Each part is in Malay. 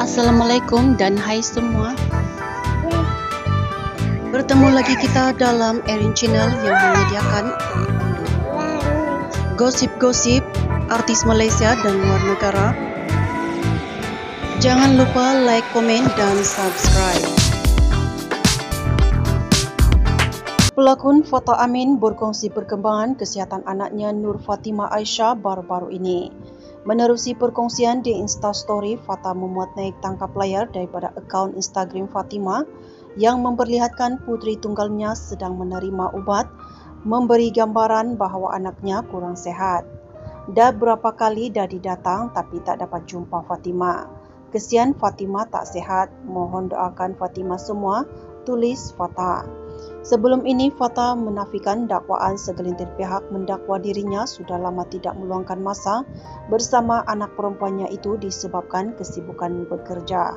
Assalamualaikum dan hai semua. Bertemu lagi kita dalam Erin Channel yang menyediakan gosip-gosip artis Malaysia dan luar negara. Jangan lupa like, komen dan subscribe. Pelakon Fatah Amin berkongsi perkembangan kesihatan anaknya Nur Fatimah Aisyah baru-baru ini. Menerusi perkongsian di Instastory, Fatah memuat naik tangkap layar daripada akaun Instagram Fatimah yang memperlihatkan puteri tunggalnya sedang menerima ubat, memberi gambaran bahawa anaknya kurang sihat. Dah berapa kali dah didatang tapi tak dapat jumpa Fatimah. Kesian Fatimah tak sihat, mohon doakan Fatimah semua, tulis Fatah. Sebelum ini, Fatah menafikan dakwaan segelintir pihak mendakwa dirinya sudah lama tidak meluangkan masa bersama anak perempuannya itu disebabkan kesibukan bekerja.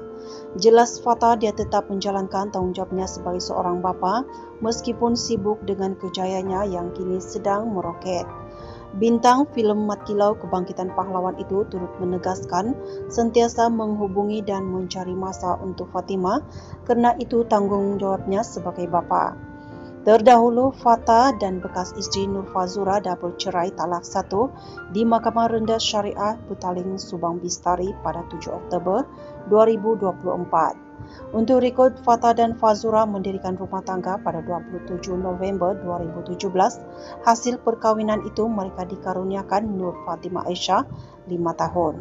Jelas Fatah dia tetap menjalankan tanggungjawabnya sebagai seorang bapa meskipun sibuk dengan kerjayanya yang kini sedang meroket. Bintang filem Mat Kilau Kebangkitan Pahlawan itu turut menegaskan sentiasa menghubungi dan mencari masa untuk Fatimah kerana itu tanggungjawabnya sebagai bapa. Terdahulu, Fatah dan bekas isteri Nur Fazura dah bercerai talak 1 di Mahkamah Rendah Syariah Petaling Subang Bistari pada 7 Oktober 2024. Untuk rekod, Fatah dan Fazura mendirikan rumah tangga pada 27 November 2017. Hasil perkahwinan itu mereka dikaruniakan Nur Fatimah Aisyah 5 tahun.